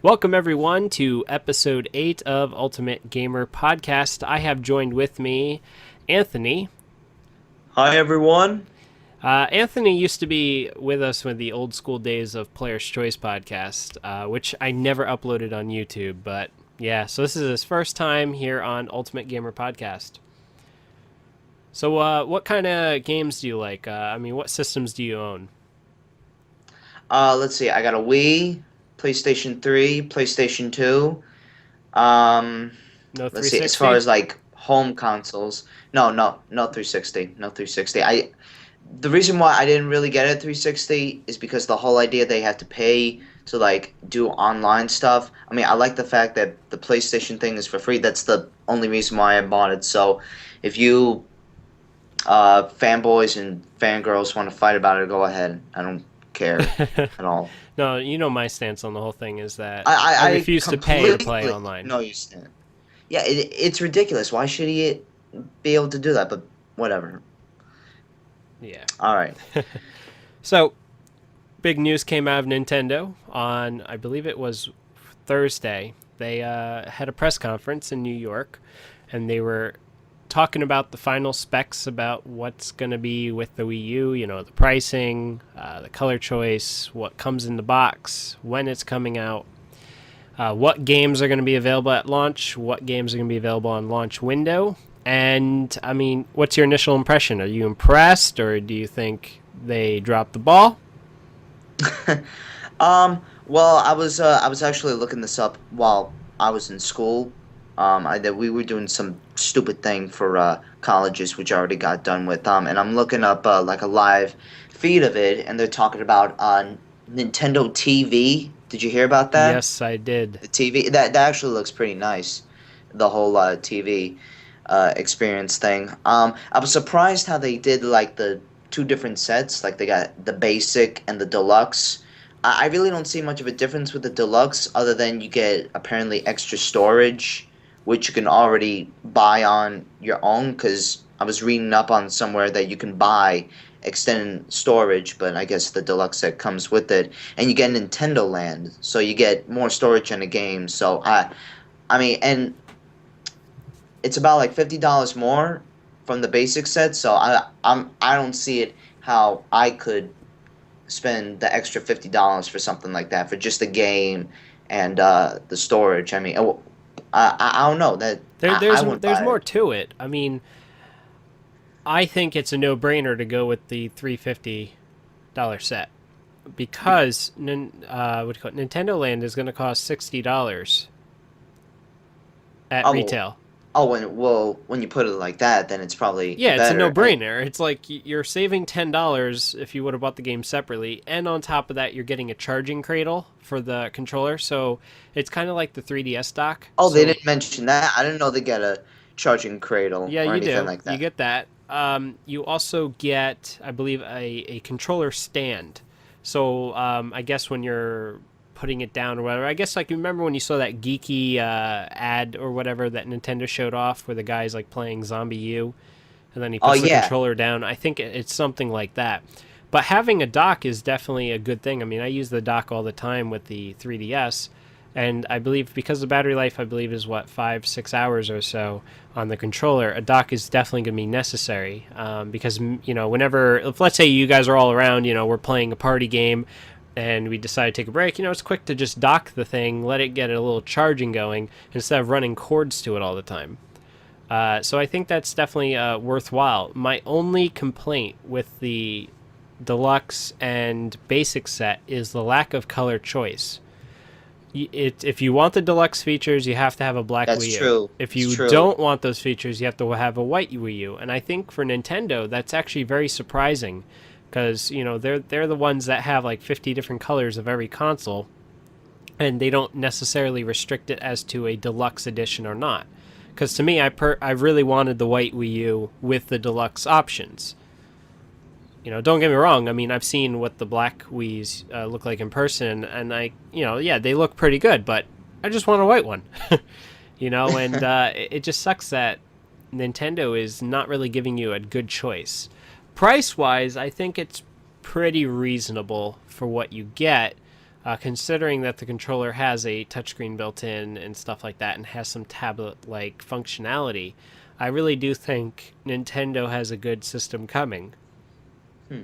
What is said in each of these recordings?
Welcome, everyone, to episode 8 of Ultimate Gamer Podcast. I have joined with me Anthony. Hi everyone. Anthony used to be with us with the old school days of Player's Choice podcast, which I never uploaded on YouTube. But yeah, so this is his first time here on Ultimate Gamer Podcast. So, what kind of games do you like? What systems do you own? Let's see. I got a Wii, PlayStation 3, PlayStation 2. Um, No let's see. As far 360? as like home consoles, no 360, no 360. The reason why I didn't really get a 360 is because the whole idea they have to pay to like do online stuff. I mean, I like the fact that the PlayStation thing is for free. That's the only reason why I bought it. So, if you fanboys and fangirls want to fight about it, go ahead. I don't care at all. No, you know my stance on the whole thing is that I I refuse to pay to play completely online. know you stand. Yeah, it's ridiculous. Why should he be able to do that? But whatever. Yeah. All right. So, big news came out of Nintendo on, I believe it was Thursday. They had a press conference in New York, and they were talking about the final specs about what's going to be with the Wii U, the pricing, the color choice, what comes in the box, when it's coming out, what games are going to be available at launch, what games are going to be available on launch window. And, what's your initial impression? Are you impressed, or do you think they dropped the ball? Well, I was actually looking this up while I was in school. That we were doing some stupid thing for colleges, which I already got done with. And I'm looking up like a live feed of it, and they're talking about Nintendo TV. Did you hear about that? Yes, I did. The TV that actually looks pretty nice. The whole TV experience thing. I was surprised how they did like the two different sets. Like they got the basic and the deluxe. I really don't see much of a difference with the deluxe, other than you get apparently extra storage, which you can already buy on your own. Because I was reading up on somewhere that you can buy extended storage, but I guess the deluxe set comes with it, and you get Nintendo Land, so you get more storage in a game. So I mean, and it's about like $50 more from the basic set. So I don't see it how I could spend the extra $50 for something like that for just the game and the storage. I mean, I don't know that There, I there's wouldn't there's buy more it. to it. I think it's a no-brainer to go with the $350 set because what do you call it? Nintendo Land is going to cost $60 at Oh, retail. when you put it like that, then it's probably Yeah, it's a better. no-brainer. It's like you're saving $10 if you would have bought the game separately, and on top of that, you're getting a charging cradle for the controller. So it's kind of like the 3DS dock. Oh, they So didn't mention that. I didn't know they get a charging cradle yeah, or you anything do. like You that. get that. You also get, I believe, a controller stand. So I guess when you're putting it down or whatever, I guess like you remember when you saw that geeky ad or whatever that Nintendo showed off where the guy's like playing Zombie U and then he Oh puts the yeah. controller down. I think it's something like that. But having a dock is definitely a good thing. I mean, I use the dock all the time with the 3DS, and I believe because the battery life, I believe, is what 5-6 hours or so on the controller. A dock is definitely going to be necessary because whenever, if let's say you guys are all around, we're playing a party game. And we decide to take a break. It's quick to just dock the thing, let it get a little charging going instead of running cords to it all the time. So I think that's definitely worthwhile. My only complaint with the deluxe and basic set is the lack of color choice. If you want the deluxe features, you have to have a black That's Wii U. true. If It's you true. don't want those features, you have to have a white Wii U. And I think for Nintendo, that's actually very surprising because they're the ones that have like 50 different colors of every console, and they don't necessarily restrict it as to a deluxe edition or not. Because to me, I really wanted the white Wii U with the deluxe options. Don't get me wrong. I mean, I've seen what the black Wii's look like in person, and yeah, they look pretty good, but I just want a white one. And it just sucks that Nintendo is not really giving you a good choice. Price wise, I think it's pretty reasonable for what you get. considering that the controller has a touchscreen built in and stuff like that and has some tablet-like functionality. I really do think Nintendo has a good system coming. Hmm.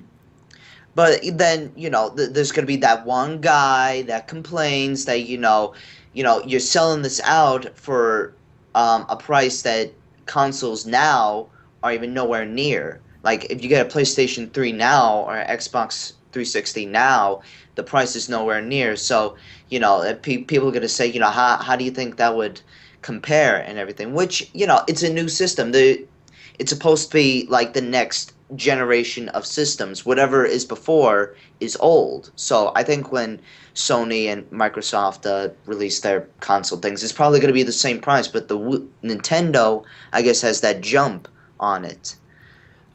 But then, there's going to be that one guy that complains that, you're selling this out for a price that consoles now are even nowhere near. Like, if you get a PlayStation 3 now or Xbox 360 now, the price is nowhere near. So, people are going to say, how do you think that would compare and everything? Which, it's a new system. It's supposed to be like the next generation of systems. Whatever is before is old. So I think when Sony and Microsoft release their console things, it's probably going to be the same price. But the Nintendo, I guess, has that jump on it.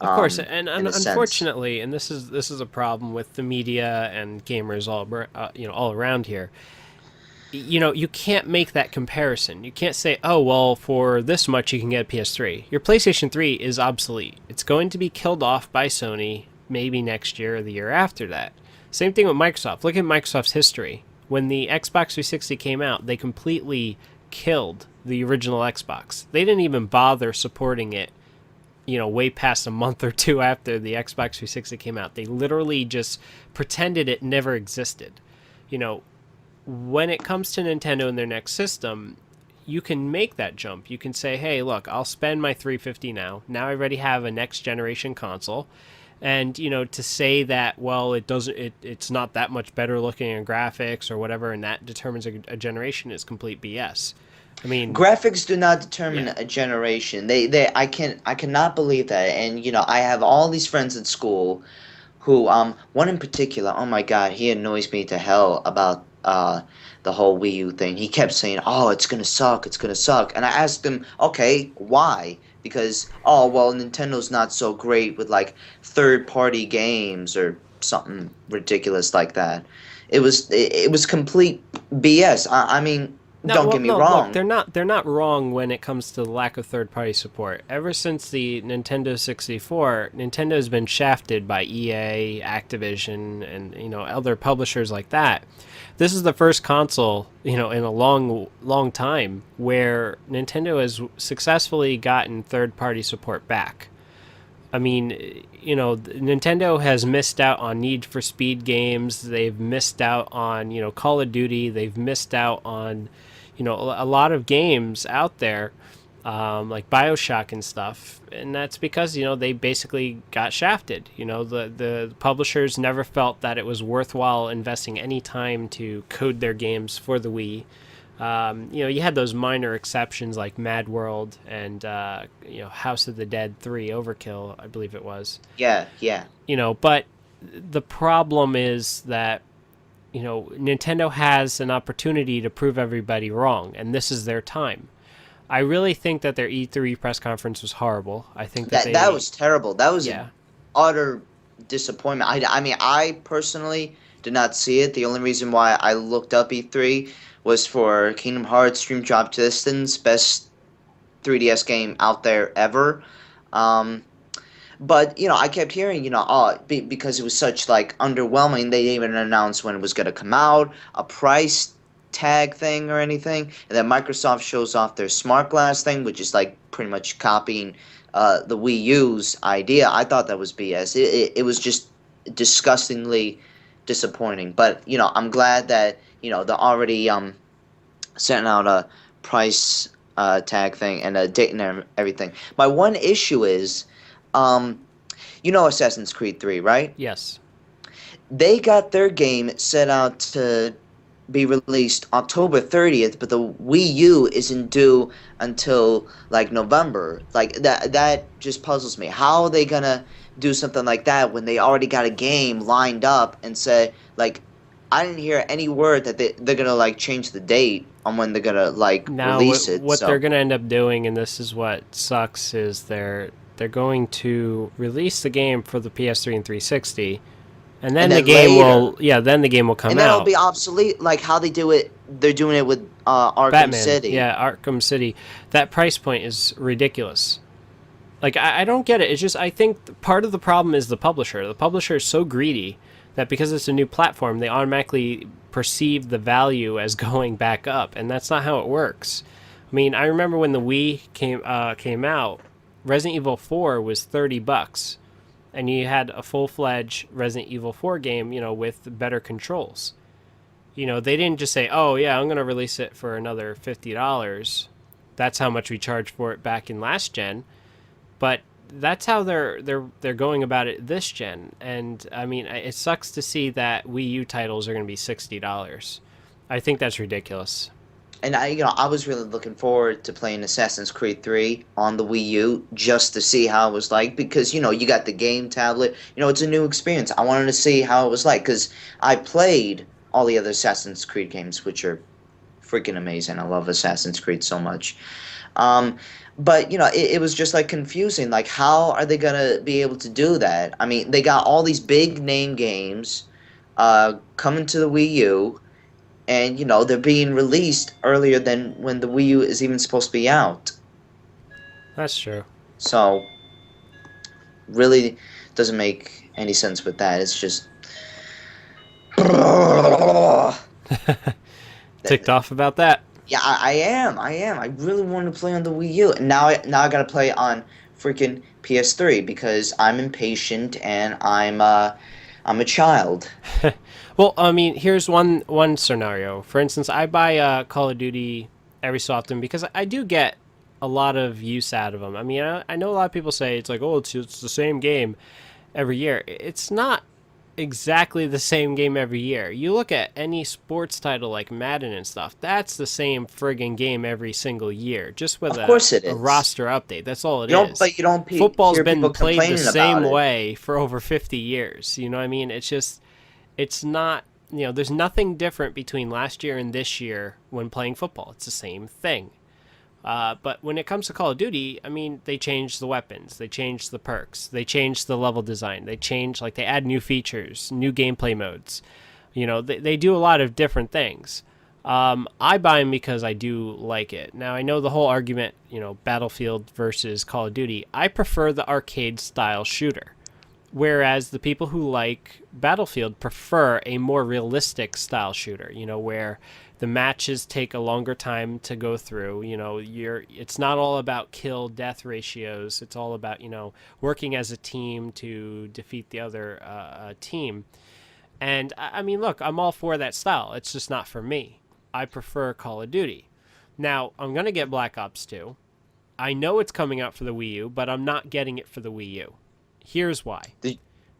Of course, and In a sense. unfortunately, and this is a problem with the media and gamers all around here. You can't make that comparison. You can't say, oh, well, for this much you can get a PS3. Your PlayStation 3 is obsolete. It's going to be killed off by Sony maybe next year or the year after that. Same thing with Microsoft. Look at Microsoft's history. When the Xbox 360 came out, they completely killed the original Xbox. They didn't even bother supporting it, way past a month or two after the Xbox 360 came out. They literally just pretended it never existed. When it comes to Nintendo and their next system, you can make that jump. You can say, hey, look, I'll spend my $350 now. Now I already have a next generation console. And, to say that, well, it's not that much better looking in graphics or whatever, and that determines a generation is complete BS. I mean, Graphics do not determine yeah. a generation. I cannot believe that. And I have all these friends at school who one in particular, oh my god, he annoys me to hell about the whole Wii U thing. He kept saying, "Oh, it's gonna suck, it's gonna suck," and I asked him, "Okay, why?" Because oh well, Nintendo's not so great with like third-party games or something ridiculous like that. It was complete BS. I mean, No, don't well, get me no. Look, wrong. they're not wrong when it comes to the lack of third-party support. Ever since the Nintendo 64, Nintendo has been shafted by EA, Activision, and other publishers like that. This is the first console, in a long, long time where Nintendo has successfully gotten third-party support back. I mean, Nintendo has missed out on Need for Speed games. They've missed out on, Call of Duty. They've missed out on, a lot of games out there, like BioShock and stuff. And that's because, they basically got shafted. The publishers never felt that it was worthwhile investing any time to code their games for the Wii. You had those minor exceptions like Mad World and House of the Dead 3 Overkill, I believe it was. Yeah, yeah. But the problem is that Nintendo has an opportunity to prove everybody wrong, and this is their time. I really think that their E3 press conference was horrible. I think That was terrible. That was yeah. an utter disappointment. I mean, I personally did not see it. The only reason why I looked up E3 was for Kingdom Hearts Dream Drop Distance, best 3DS game out there ever. But I kept hearing, because it was such like underwhelming, they didn't even announce when it was going to come out, a price tag thing or anything, and then Microsoft shows off their Smart Glass thing, which is like pretty much copying the Wii U's idea. I thought that was BS. It was just disgustingly disappointing. But I'm glad that they're already sending out a price tag thing and a date and everything. My one issue is, Assassin's Creed 3, right? Yes. They got their game set out to be released October 30th, but the Wii U isn't due until like November. Like that just puzzles me. How are they gonna do something like that when they already got a game lined up and say like I didn't hear any word that they're gonna like change the date on when they're gonna like Now, release it. what So they're going to end up doing, and this is what sucks, is they're going to release the game for the PS3 and 360, and then and the then game later, then the game will come and then it'll out. be obsolete. Like how they do it, they're doing it with Arkham Batman, City. yeah, Arkham City. That price point is ridiculous. Like I don't get it. It's just I think part of the problem is the publisher. The publisher is so greedy that because it's a new platform, they automatically perceive the value as going back up, and that's not how it works. I mean, I remember when the Wii came out, Resident Evil 4 was $30, and you had a full fledged Resident Evil 4 game, with better controls. They didn't just say, "Oh yeah, I'm gonna release it for another $50." That's how much we charged for it back in last gen, but that's how they're going about it this gen. And I mean, it sucks to see that Wii U titles are going to be $60. I think that's ridiculous. And I was really looking forward to playing Assassin's Creed 3 on the Wii U just to see how it was like because you got the game tablet. It's a new experience. I wanted to see how it was like because I played all the other Assassin's Creed games, which are freaking amazing. I love Assassin's Creed so much. Um, but it was just like confusing. Like, how are they gonna be able to do that? I mean, they got all these big name games coming to the Wii U, and they're being released earlier than when the Wii U is even supposed to be out. That's true. So, really doesn't make any sense with that. It's just. Ticked off about that. Yeah, I am. I am. I really want to play on the Wii U, and now I gotta play on freaking PS3 because I'm impatient and I'm a child. Well, I mean, here's one scenario. For instance, I buy Call of Duty every so often because I do get a lot of use out of them. I mean, I know a lot of people say it's like, oh, it's the same game every year. It's not exactly the same game every year. You look at any sports title like Madden and stuff, that's the same friggin' game every single year, just with Of course it a is. roster update. That's all it You don't, is. but you don't Football's hear been people played the complaining about same it. way for over 50 years. You know what I mean? It's not, there's nothing different between last year and this year when playing football. It's the same thing. But when it comes to Call of Duty, I mean, they changed the weapons, they changed the perks, they changed the level design, they add new features, new gameplay modes. They do a lot of different things. I buy them because I do like it. Now, I know the whole argument, Battlefield versus Call of Duty. I prefer the arcade style shooter, whereas the people who like Battlefield prefer a more realistic style shooter, where the matches take a longer time to go through. It's not all about kill death ratios. It's all about, working as a team to defeat the other team. And I mean, look, I'm all for that style. It's just not for me. I prefer Call of Duty. Now, I'm going to get Black Ops 2. I know it's coming out for the Wii U, but I'm not getting it for the Wii U. Here's why. The-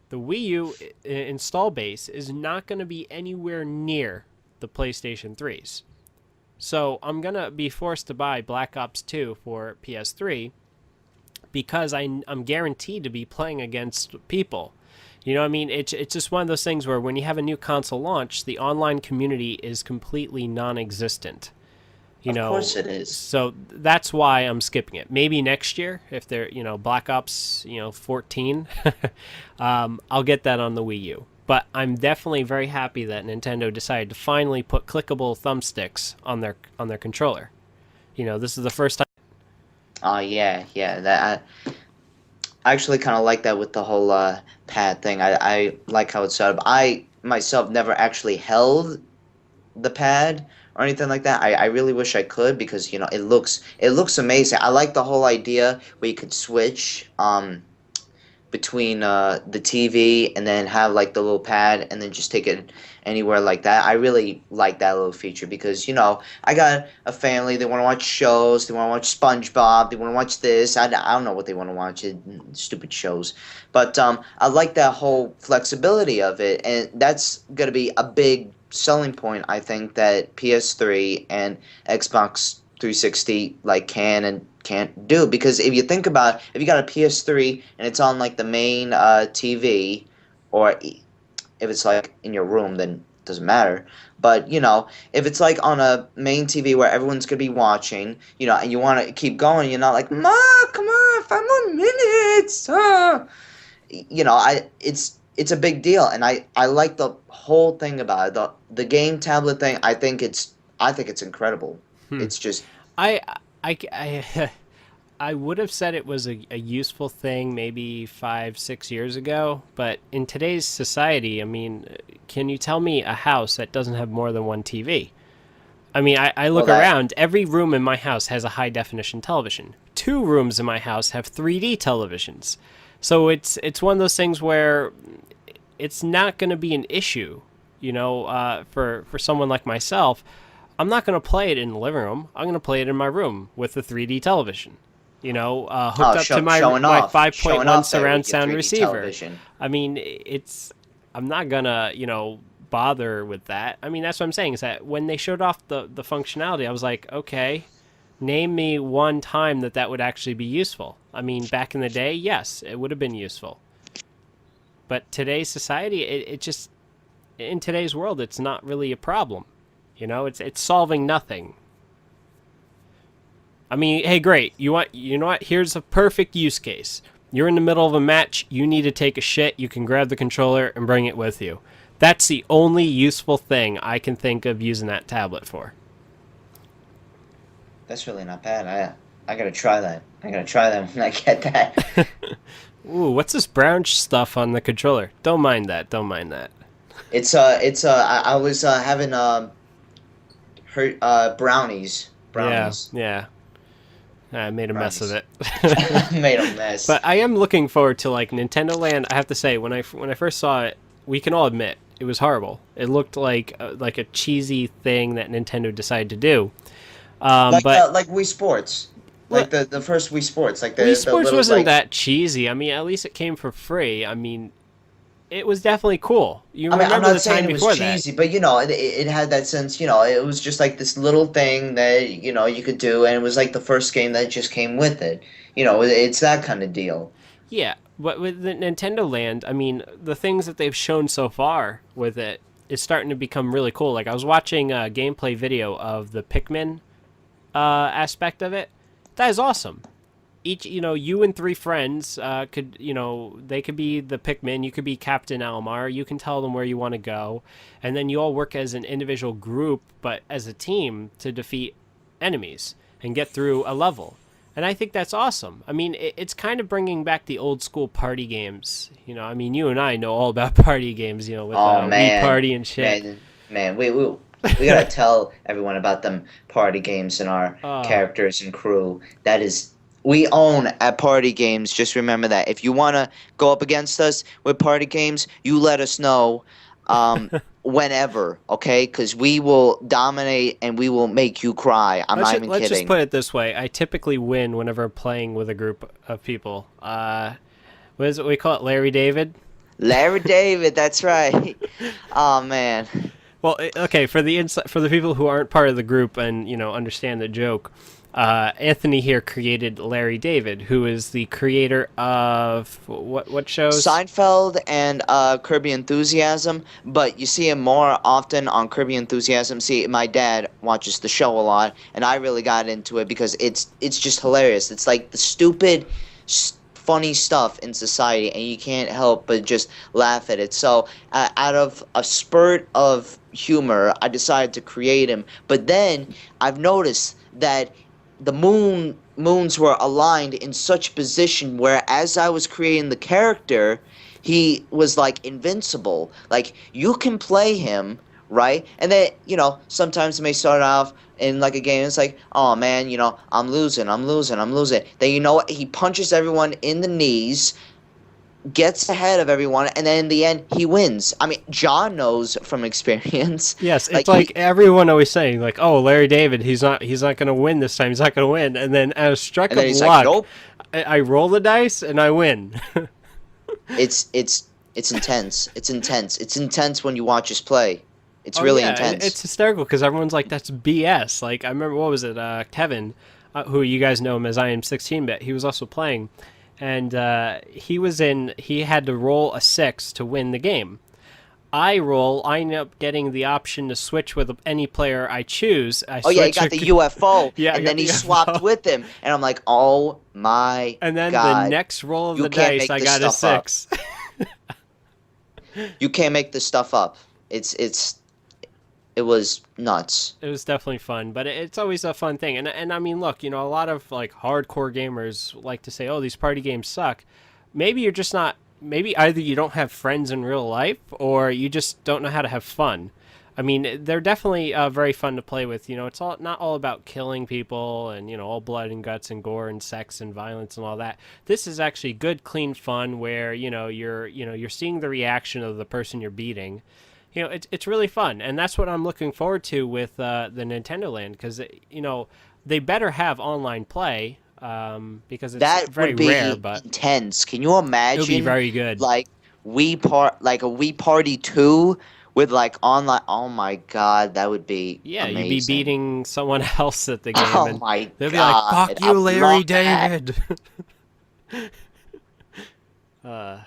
The Wii U install base is not going to be anywhere near the PlayStation 3's. So I'm going to be forced to buy Black Ops 2 for PS3 because I'm guaranteed to be playing against people. You know what I mean? It's just one of those things where when you have a new console launch, the online community is completely non-existent. Of course it is. So that's why I'm skipping it. Maybe next year, if they're, Black Ops, 14, I'll get that on the Wii U. But I'm definitely very happy that Nintendo decided to finally put clickable thumbsticks on their controller. This is the first time. Yeah. That I actually kind of like that with the whole pad thing. I like how it's set up. I myself never actually held the pad or anything like that. I really wish I could because it looks amazing. I like the whole idea where you could switch between the TV and then have like the little pad and then just take it anywhere like that. I really like that little feature because I got a family. They want to watch shows. They want to watch SpongeBob. They want to watch this. I don't know what they want to watch. Stupid shows, but I like that whole flexibility of it, and that's gonna be a big selling point. I think that PS3 and Xbox 360 like can and can't do because if you think about it, if you got a PS3 and it's on like the main TV, or if it's like in your room, then it doesn't matter. But if it's like on a main TV where everyone's gonna be watching, and you want to keep going, you're not like, Ma, come on, 5 more minutes. It's a big deal, and I like the whole thing about it. The game tablet thing. I think it's incredible. Hmm. It's just I I would have said it was a useful thing maybe 5, 6 years ago, but in today's society, I mean, can you tell me a house that doesn't have more than one TV? I mean, I Well, look that around, every room in my house has a high definition television. 2 rooms in my house have 3D televisions. So it's one of those things where it's not going to be an issue, for someone like myself. I'm not going to play it in the living room. I'm going to play it in my room with the 3D television, hooked up to my showing 5.1 off there surround with your sound 3D receiver. television. I mean, I'm not going to, bother with that. I mean, that's what I'm saying is that when they showed off the functionality, I was like, okay, name me one time that would actually be useful. I mean, back in the day, yes, it would have been useful. But today's society, it just, in today's world, it's not really a problem. It's solving nothing. I mean, hey, great. You know what? Here's a perfect use case. You're in the middle of a match. You need to take a shit. You can grab the controller and bring it with you. That's the only useful thing I can think of using that tablet for. That's really not bad. I gotta try that. I gotta try that when I get that. Ooh, what's this brown stuff on the controller? Don't mind that. Don't mind that. I was having brownies. Yeah, Brownies. yeah. I made a mess of Brownies. it. Made a mess. But I am looking forward to like Nintendo Land. I have to say, when I first saw it, we can all admit it was horrible. It looked like a cheesy thing that Nintendo decided to do. But Like Wii Sports. well, Like the first Wii Sports. Like Wii the Sports little wasn't like that cheesy. I mean, at least it came for free. I mean, it was definitely cool. You I mean, I'm remember the not saying time it was before that? cheesy, but it had that sense. It was just like this little thing that you could do, and it was like the first game that just came with it. It's that kind of deal. Yeah, but with the Nintendo Land, I mean, the things that they've shown so far with it is starting to become really cool. Like I was watching a gameplay video of the Pikmin aspect of it. That is awesome. Each, you and 3 friends could, they could be the Pikmin. You could be Captain Almar. You can tell them where you want to go, and then you all work as an individual group, but as a team to defeat enemies and get through a level. And I think that's awesome. I mean, it's kind of bringing back the old school party games. I mean, you and I know all about party games, with Oh Wii man, Party and shit. man, we gotta tell everyone about them party games and our Oh, characters and crew. That is, we own at party games. Just remember that. If you wanna go up against us with party games, you let us know, whenever, okay? Because we will dominate and we will make you cry. I'm not even let's just kidding. put it this way. I typically win whenever I'm playing with a group of people. What is it we call it? Larry David? Larry David, that's right. Oh man. Well, okay, for the people who aren't part of the group and understand the joke, Anthony here created Larry David, who is the creator of what shows? Seinfeld and Kirby Enthusiasm, but you see him more often on Kirby Enthusiasm. See, my dad watches the show a lot, and I really got into it because it's just hilarious. It's like the stupid, funny stuff in society, and you can't help but just laugh at it. So, out of a spurt of humor, I decided to create him. But then I've noticed that the moons were aligned in such position where as I was creating the character, he was like invincible. Like you can play him, right? And then, sometimes it may start off in like a game, it's like, oh man, I'm losing. Then you know what? He punches everyone in the knees, gets ahead of everyone, and then in the end he wins. I mean, John knows from experience. Yes, it's like everyone always saying, like, "Oh, Larry David, he's not going to win this time. He's not going to win." And then, out of stroke and then of he's luck, like, nope. I roll the dice and I win. It's intense. It's intense. It's intense when you watch us play. It's Oh really yeah, intense. it's hysterical because everyone's like, "That's BS." Like I remember, what was it? Kevin, who you guys know him as I Am 16-bit. He was also playing, and he had to roll a 6 to win the game. I end up getting the option to switch with any player I choose. Oh yeah, he got the UFO, Yeah, I and got then he the swapped UFO. with him, and I'm like, oh my And then the god, next roll of you the can't dice, make I this got a stuff up. 6. You can't make this stuff up. It's It was nuts. It was definitely fun, but it's always a fun thing. And I mean, look, a lot of like hardcore gamers like to say, "Oh, these party games suck." Maybe you're just not. Maybe either you don't have friends in real life, or you just don't know how to have fun. I mean, they're definitely very fun to play with. It's all not all about killing people and all blood and guts and gore and sex and violence and all that. This is actually good, clean fun where you're seeing the reaction of the person you're beating. It's really fun, and that's what I'm looking forward to with the Nintendo Land, because they better have online play, because it's That very would rare, be but intense. Can you it would be imagine very good. like like a Wii Party 2 with like online? Oh my God, that would be Yeah, you'd be amazing. beating someone else at the game, Oh and my they'll be like, God, "Fuck I you, would Larry love that. David." uh,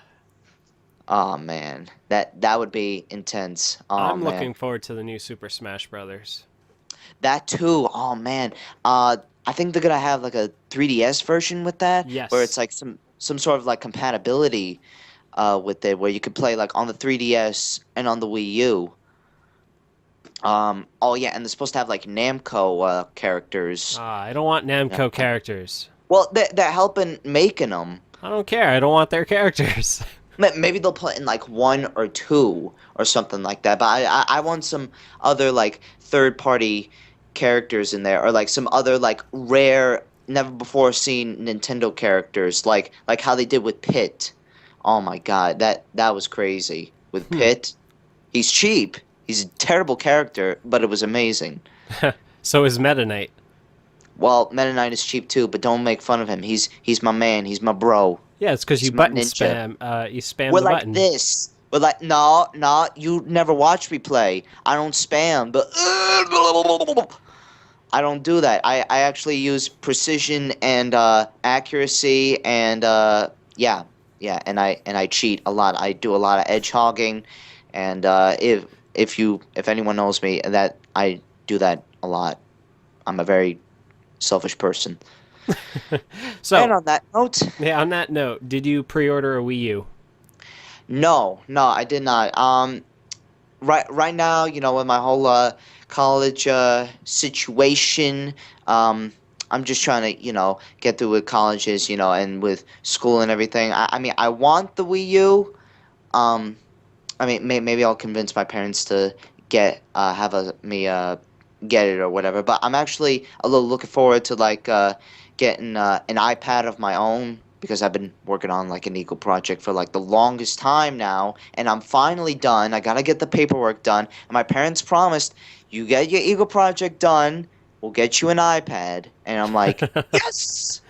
Oh man, that would be intense. Oh I'm man, looking forward to the new Super Smash Brothers. that too. Oh man, I think they're gonna have like a 3DS version with that, where it's Yes. like some sort of like compatibility with it, where you could play like on the 3DS and on the Wii U. Oh yeah, and they're supposed to have like Namco characters. I don't want Yeah. Namco characters. Well, they're helping making them. I don't care. I don't want their characters. Maybe they'll put in like one or two or something like that. But I want some other like third party characters in there, or like some other like rare, never before seen Nintendo characters, like how they did with Pit. Oh my God, that was crazy with Hmm. Pit. He's cheap. He's a terrible character, but it was amazing. So is Meta Knight. Well, Meta Knight is cheap too, but don't make fun of him. He's my man. He's my bro. Yeah, it's because you He's my button ninja. spam. You spam We're the like button. this. We're like, no, no, you never watch me play. I don't spam, but I don't do that. I actually use precision and accuracy and yeah, yeah, and I cheat a lot. I do a lot of edge hogging, and if anyone knows me, that I do that a lot. I'm a very selfish person. And So, on that note, yeah, on that note, did you pre-order a Wii U? no, no, I did not. Right now, with my whole college situation, I'm just trying to, get through with colleges, and with school and everything. I mean, I want the Wii U. Um, I mean, maybe I'll convince my parents to have me get it or whatever. But I'm actually a little looking forward to like getting an iPad of my own, because I've been working on like an eco project for like the longest time now, and I'm finally done. I gotta get the paperwork done, and my parents promised, you get your eco project done, we'll get you an iPad, and I'm like, yes.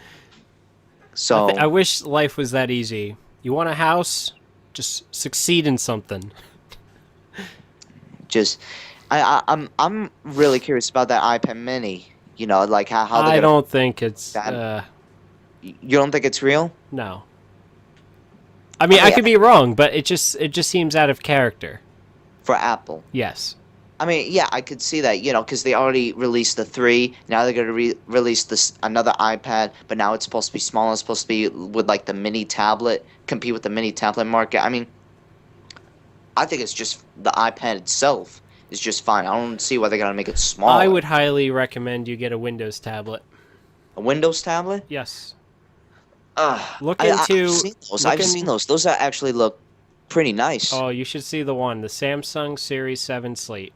I So wish life was that easy. You want a house? Just succeed in something. just I'm really curious about that iPad Mini. Like how they're I gonna don't think it's that. You don't think it's real? no. I mean, I I mean, could be wrong, but it just seems out of character. for Apple. Yes. I mean, yeah, I could see that, because they already released the 3. Now they're going to release this another iPad, but now it's supposed to be smaller. It's supposed to be with like the mini tablet, compete with the mini tablet market. I mean, I think it's just the iPad itself is just fine. I don't see why they got to make it I smaller. would highly recommend you get a Windows tablet. A Windows tablet? Yes. Ugh, Look I've into seen those. look I've seen in those. Those actually look pretty nice. Oh, you should see the one, the Samsung Series 7 Slate.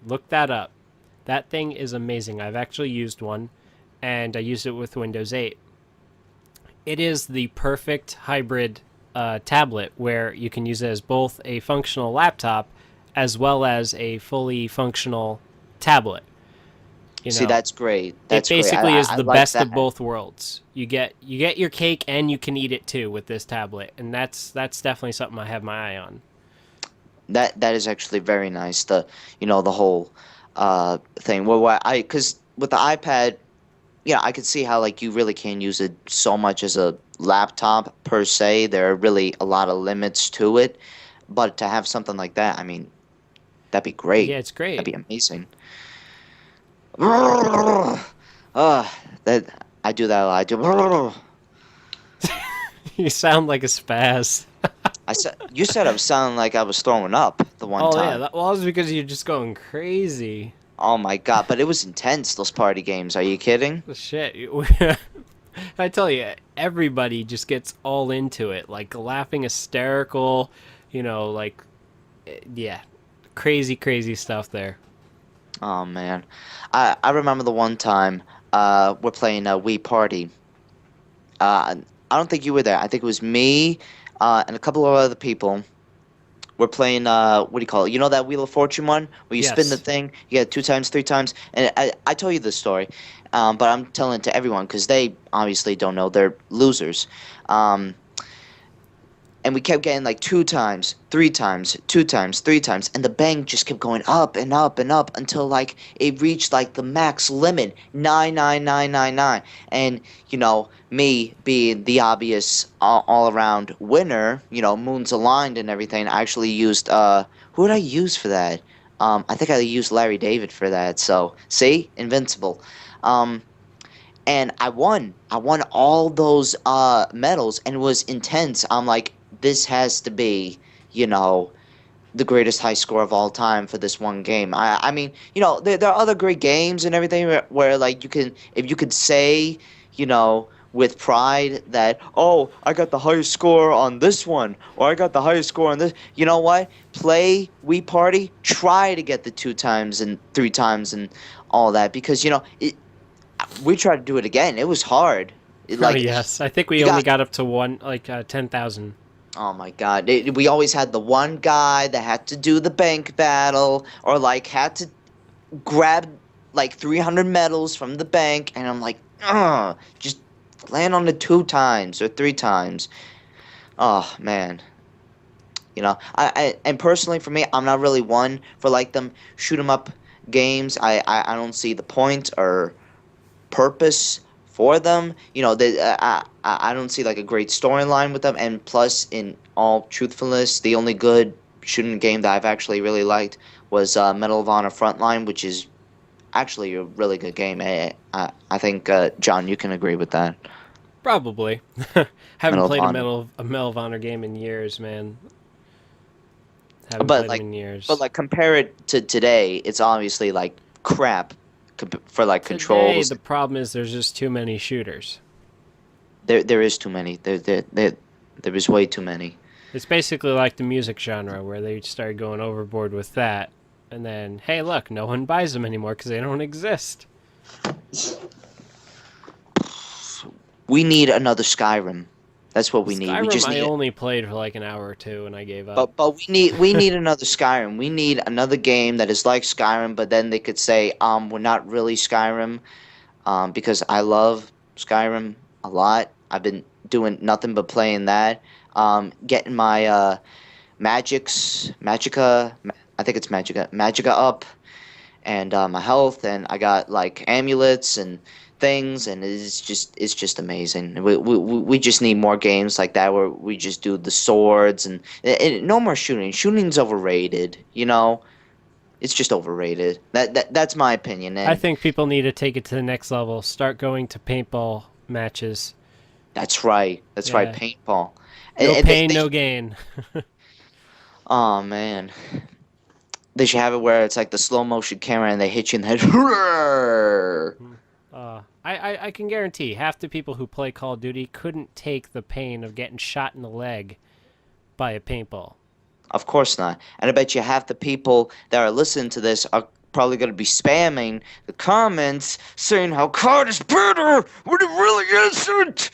Look that up. That thing is amazing. I've actually used one, and I used it with Windows 8. It is the perfect hybrid tablet where you can use it as both a functional laptop as well as a fully functional tablet. You See, know, that's great. it That's great. basically is I the like best that. of both worlds. You get your cake and you can eat it too with this tablet, and that's definitely something I have my eye on. That is actually very nice. The whole thing. Well, because with the iPad, yeah, I could see how like you really can't use it so much as a laptop per se. There are really a lot of limits to it. But to have something like that, I mean, that'd be Yeah, great. it's great. That'd be amazing. Uh, that I do that a lot. I do. You sound like a spaz. You said I was sounding like I was throwing up. The one Oh yeah, time. that was because you're just going crazy. Oh my God, but it was intense, those party games. Are you kidding? Shit. I tell you, everybody just gets all into it, like laughing hysterical, like yeah, crazy, crazy stuff there. Oh man. I remember the one time we're playing a Wii Party. I don't think you were there. I think it was me and a couple of other people. We're playing what do you call it? You know that Wheel of Fortune one where you spin the Yes. thing, you get two times, three times. And I told you this story, but I'm telling it to everyone because they obviously don't know. They're losers. Um, and we kept getting like two times, three times, two times, three times, and the bank just kept going up and up and up until like it reached like the max limit, 99999. And me being the obvious all around winner, moons aligned and everything, I actually used who did I use for that? I think I used Larry David for that. So see, invincible. Um, and I won. I won all those medals, and it was intense. I'm like, this has to be, you know, the greatest high score of all time for this one game. I mean, there are other great games and everything where like if you could say, with pride that, oh, I got the highest score on this one, or I got the highest score on this. You know what? Play Wii Party. Try to get the two times and three times and all that because we tried to do it again. It was hard. Oh Like yes, I think we you only got. got up to one, like 10,000. Oh my God! We always had the one guy that had to do the bank battle, or like had to grab like 300 medals from the bank, and I'm like, just land on the two times or three times. Oh man, and personally for me, I'm not really one for like them shoot 'em up games. I don't see the point or purpose for them. I don't see like a great storyline with them. And plus, in all truthfulness, the only good shooting game that I've actually really liked was Medal of Honor Frontline, which is actually a really good game. I think John, you can agree with that. Probably. Haven't Medal of played a Honor, Medal of Honor game in years, man. Haven't but played them like, in but years. like compare it to today, it's obviously like crap for like Today, controls. the problem is there's just too many shooters. There is too many. There is way too many. It's basically like the music genre where they started going overboard with that, and then hey, look, no one buys them anymore because they don't exist. We need another Skyrim. That's what we need. We Skyrim, just I need it. only played for like an hour or two, and I gave up. But we need another Skyrim. We need another game that is like Skyrim, but then they could say, we're not really Skyrim, because I love Skyrim a lot. I've been doing nothing but playing that. Getting my I think it's Magica up, and my health, and I got like amulets and things, and it's just amazing. We just need more games like that where we just do the swords and no more shooting. Shooting's overrated, It's just overrated. That's my opinion, I and think people need to take it to the next level. Start going to paintball matches. that's right. That's right. Yeah, Paintball. no And pain, no gain. oh man, they should have it where it's like the slow motion camera and they hit you in the head. I can guarantee half the people who play Call of Duty couldn't take the pain of getting shot in the leg by a paintball. Of course not. And I bet you half the people that are listening to this are probably going to be spamming the comments saying how COD is better when it really isn't.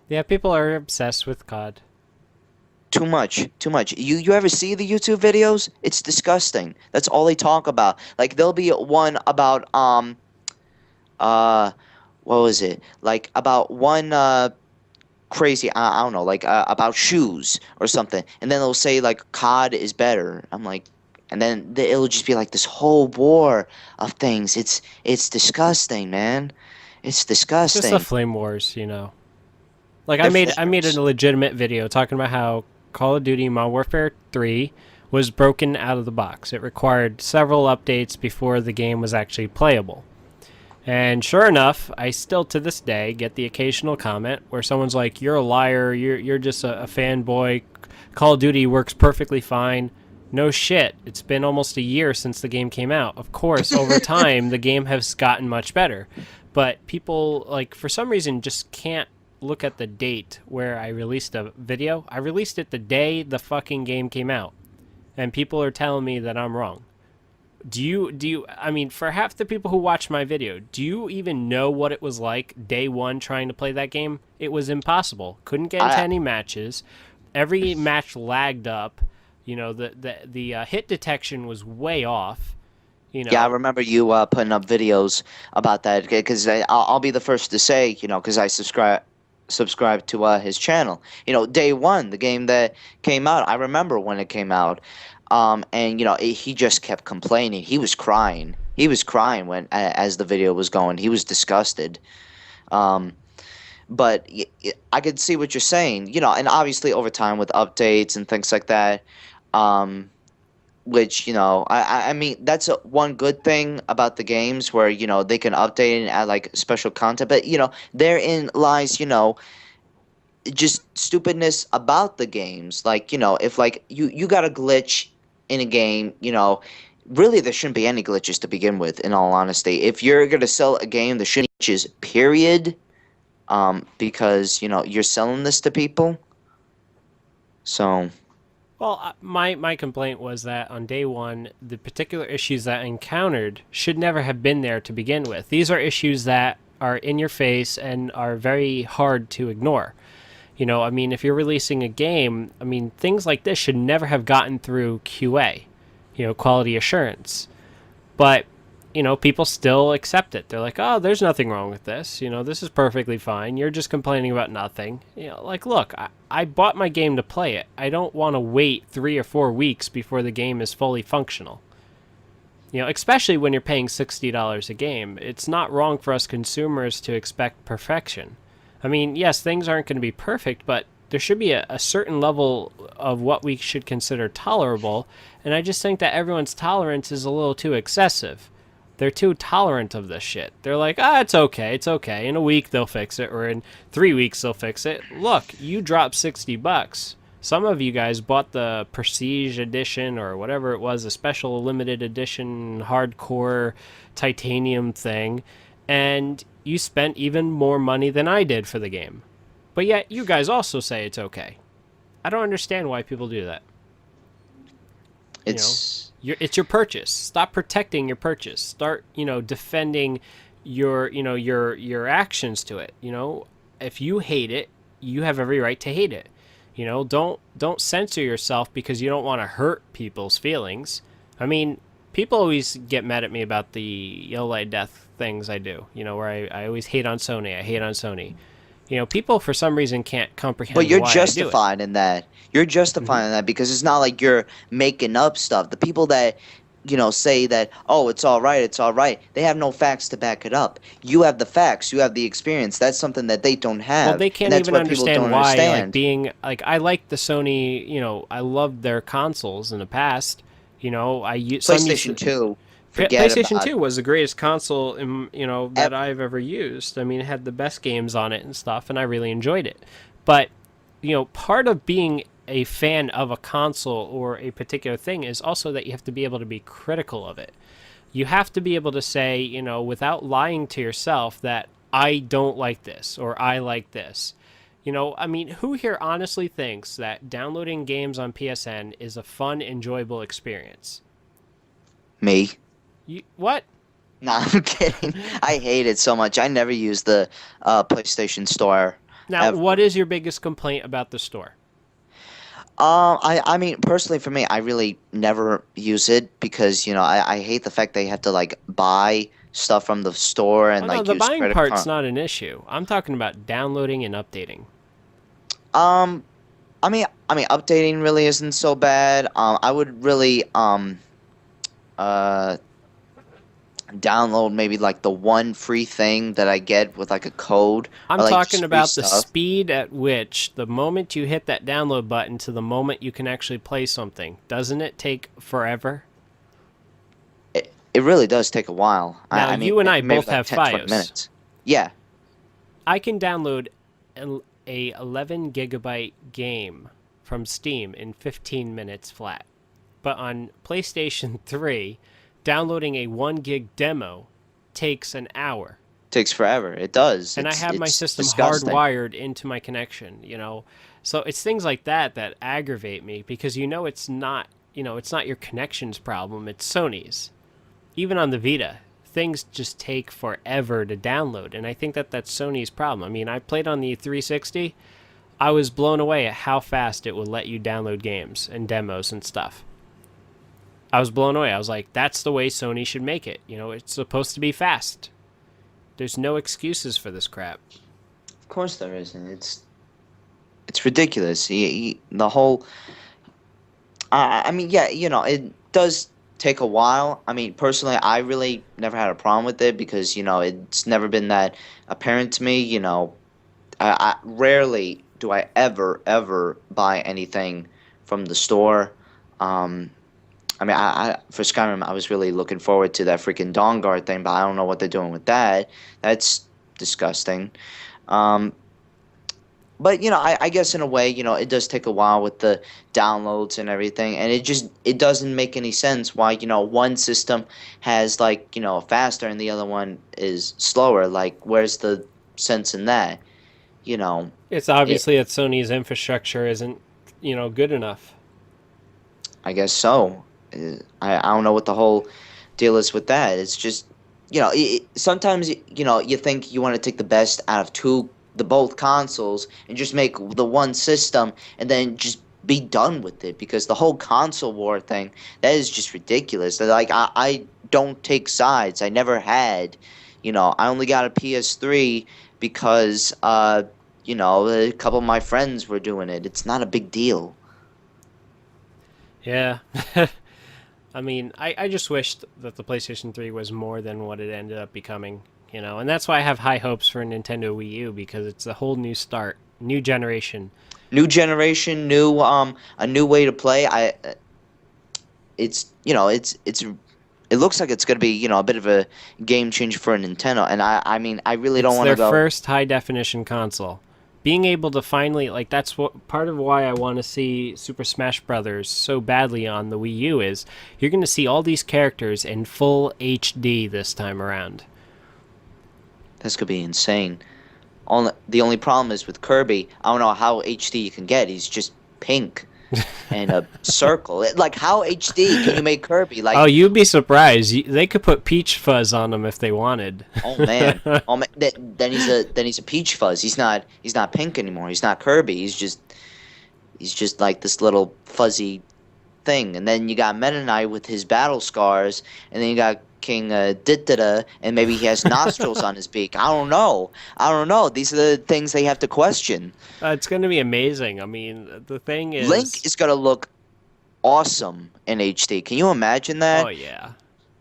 Yeah, people are obsessed with COD. Too much, too much. You ever see the YouTube videos? It's disgusting. That's all they talk about. Like there'll be one about uh what was it? Like about one crazy I don't know, like about shoes or something. And then they'll say like COD is better. I'm like, and then it'll just be like this whole war of things. It's disgusting, man. It's It's just the disgusting. flame wars. Like I They're made I made flamers. a legitimate video talking about how Call of Duty Modern Warfare 3 was broken out of the box. It required several updates before the game was actually playable. And sure enough, I still to this day get the occasional comment where someone's like, "You're a liar. You're just a fanboy. Call of Duty works perfectly fine." No shit. It's been almost a year since the game came out. Of course, over time, the game has gotten much better. But people, like, for some reason, just can't look at the date where I released a video. I released it the day the fucking game came out. And people are telling me that I'm wrong. I mean, for half the people who watch my video, do you even know what it was like day one trying to play that game? It was impossible. Couldn't get into I any matches. Every match lagged up. The hit detection was way off. You Yeah, I know, remember you putting up videos about that because I'll be the first to say, because I subscribe to his channel. Day one, the game that came out, I remember when it came out, and he just kept complaining. He was crying. He was crying as the video was going. He was disgusted. Um, but I could see what you're saying. And obviously over time with updates and things like that. Um, which I mean that's one good thing about the games where they can update and add like special content, but therein lies just stupidness about the games. Like if like you got a glitch in a game, really there shouldn't be any glitches to begin with. In all honesty, if you're gonna sell a game, there shouldn't be glitches, period. Because you're selling this to people, so. well, my complaint was that on day one, the particular issues that I encountered should never have been there to begin with. These are issues that are in your face and are very hard to ignore. I mean, if you're releasing a game, I mean, things like this should never have gotten through QA, quality assurance. But, people still accept it. They're like, oh, there's nothing wrong with this. This is perfectly fine. You're just complaining about nothing. Like, look, I bought my game to play it. I don't want to wait 3 or 4 weeks before the game is fully functional. Especially when you're paying $60 a game. It's not wrong for us consumers to expect perfection. I mean, yes, things aren't going to be perfect, but there should be a certain level of what we should consider tolerable, and I just think that everyone's tolerance is a little too excessive. They're too tolerant of this shit. They're like, it's okay, it's okay. In a week they'll fix it, or in 3 weeks they'll fix it. Look, you dropped $60. Some of you guys bought the Prestige Edition or whatever it was, a special limited edition hardcore titanium thing, and you spent even more money than I did for the game. But yet, you guys also say it's okay. I don't understand why people do that. You know, It's it's your purchase. Stop protecting your purchase. Start, defending your actions to it. If you hate it, you have every right to hate it. Don't censor yourself because you don't want to hurt people's feelings. I mean, people always get mad at me about the yellow light death things I do. Where I always hate on Sony. I hate on Sony. People for some reason can't But comprehend you're why I do it. justified in that. You're Hmm. justified in that because it's not like you're making up stuff. The people that, say that, oh, it's all right, they have no facts to back it up. You have the facts, you have the experience. That's something that they don't Well, have. they And can't that's even what people don't understand why, like, understand. being like, I like the Sony. I loved their consoles in the past. Some used PlayStation to. 2, forget PlayStation about 2 was the greatest console that it. I've ever used. I mean, it had the best games on it and stuff, and I really enjoyed it. But part of being a fan of a console or a particular thing is also that you have to be able to be critical of it. You have to be able to say, without lying to yourself, that I don't like this or I like this. I mean, who here honestly thinks that downloading games on PSN is a fun, enjoyable experience? Me. What? Nah, I'm kidding. I hate it so much. I never use the PlayStation Store Now, ever. what is your biggest complaint about the store? I mean, personally for me, I really never use it because, I hate the fact they have to like buy stuff from the store Oh and no, like the use buying credit part's card. not an issue. I'm talking about downloading and updating. Um, I mean, updating really isn't so bad. I would really uh download maybe like the one free thing that I get with like a code I'm or like talking just free about the stuff. speed at which the moment you hit that download button to the moment you can actually play something. Doesn't it take forever? It really does take a while. Now, I mean, you and I maybe both like have 10, 20 Fios. minutes. Yeah. I can download a 11 gigabyte game from Steam in 15 minutes flat. but on PlayStation 3, downloading a 1 gig demo takes an hour. Takes forever. It does. And I have my It's system disgusting. hardwired into my connection, So it's things like that that aggravate me because it's not, it's not your connection's problem, it's Sony's. Even on the Vita, things just take forever to download, and I think that that's Sony's problem. I mean, I played on the 360. I was blown away at how fast it would let you download games and demos and stuff. I was blown away. I was like, that's the way Sony should make it. It's supposed to be fast. There's no excuses for this crap. Of course there isn't. It's ridiculous. The whole. I mean, yeah, it does take a while. I mean, personally, I really never had a problem with it because it's never been that apparent to me. I rarely do I ever buy anything from the store. I mean, I for Skyrim, I was really looking forward to that freaking Dawn Guard thing, but I don't know what they're doing with that. That's disgusting. But I guess in a way, it does take a while with the downloads and everything, and it doesn't make any sense why one system has faster and the other one is slower. Like, where's the sense in that? It's obviously that Sony's infrastructure isn't, good enough. I guess so. I don't know what the whole deal is with that. It's just sometimes you think you want to take the best out of both consoles and just make the one system and then just be done with it, because the whole console war thing, that is just ridiculous. Like, I don't take sides. I never had. I only got a PS3 because a couple of my friends were doing it. It's not a big deal. Yeah. I mean, I just wished that the PlayStation 3 was more than what it ended up becoming, and that's why I have high hopes for Nintendo Wii U, because it's a whole new start, new generation. New generation, a new way to play. It looks like it's going to be, a bit of a game changer for Nintendo, and I mean, I really don't want to go. It's their first high definition console. Being able to finally, that's what part of why I want to see Super Smash Brothers so badly on the Wii U is you're going to see all these characters in full HD this time around. That's going to be insane. The only problem is with Kirby, I don't know how HD you can get. He's just pink and a circle. Like, how HD can you make Kirby? Like, oh, you'd be surprised. They could put peach fuzz on him if they wanted. Oh man. Then he's a peach fuzz. He's not pink anymore. He's not Kirby. He's just like this little fuzzy thing. And then you got Meta Knight with his battle scars, and then you got King Dittida, and maybe he has nostrils on his beak. I don't know. These are the things they have to question. It's going to be amazing. I mean, the thing is, Link is going to look awesome in HD. Can you imagine that? Oh yeah.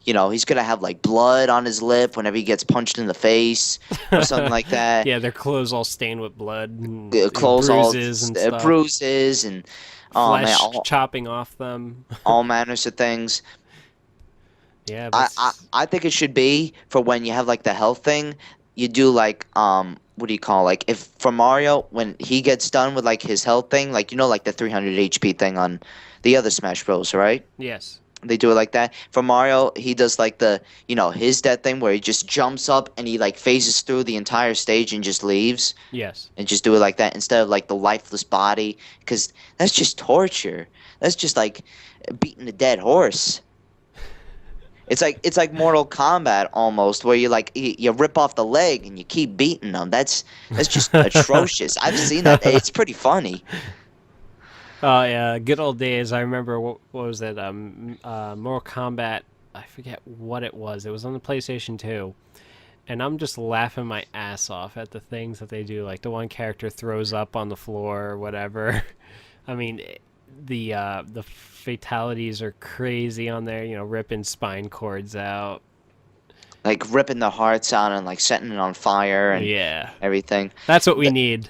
He's going to have like blood on his lip whenever he gets punched in the face or something like that. Yeah, their clothes all stained with blood. And clothes bruises all and stuff. Bruises and flesh chopping off them. All manners of things. Yeah, I think it should be for when you have like the health thing. You do like what do you call, like, if for Mario, when he gets done with like his health thing, like like the 300 HP thing on the other Smash Bros, right? Yes. They do it like that. For Mario, he does like the his death thing where he just jumps up and he like phases through the entire stage and just leaves. Yes. And just do it like that instead of like the lifeless body, because that's just torture. That's just like beating a dead horse. It's like Mortal Kombat almost, where you rip off the leg and you keep beating them. That's just atrocious. I've seen that. It's pretty funny. Oh yeah, good old days. I remember what was it? Mortal Kombat. I forget what it was. It was on the PlayStation 2, and I'm just laughing my ass off at the things that they do. Like the one character throws up on the floor or whatever. I mean, the fatalities are crazy on there. Ripping spine cords out, like ripping the hearts out and like setting it on fire and everything. That's what we need.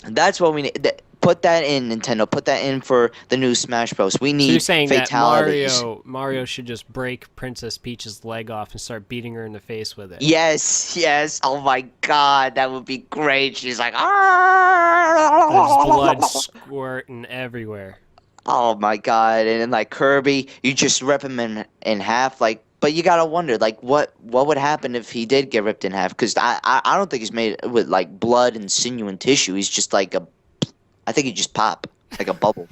That's what we need. Put that in, Nintendo. Put that in for the new Smash Bros. We need so you're saying fatalities. That Mario should just break Princess Peach's leg off and start beating her in the face with it. Yes. Oh my God, that would be great. She's like, ah. There's blood squirting everywhere. Oh my god! And then like Kirby, you just rip him in half. Like, but you gotta wonder, like, what would happen if he did get ripped in half? Because I don't think he's made with like blood and sinew and tissue. He's just like a, I think he just pop like a bubble.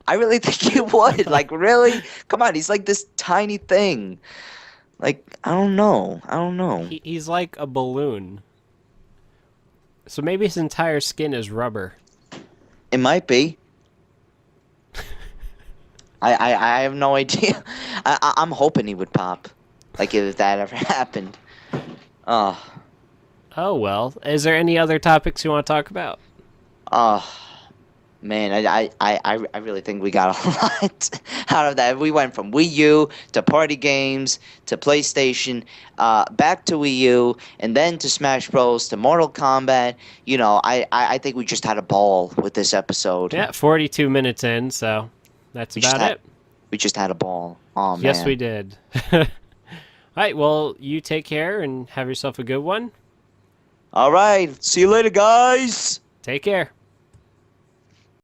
I really think he would. Like, really? Come on, he's like this tiny thing. Like, I don't know. I don't know. He's like a balloon. So maybe his entire skin is rubber. It might be. I have no idea. I'm hoping he would pop. Like if that ever happened. Oh, Oh well. Is there any other topics you want to talk about? oh, man. I really think we got a lot out of that. We went from Wii U to party games to PlayStation, back to Wii U, and then to Smash Bros. To Mortal Kombat. You know, I think we just had a ball with this episode. Yeah, 42 minutes in, so that's We just about had it. we just had a ball. Oh man. Yes, we did. All right, well, you take care and have yourself a good one. All right. See you later, guys. Take care.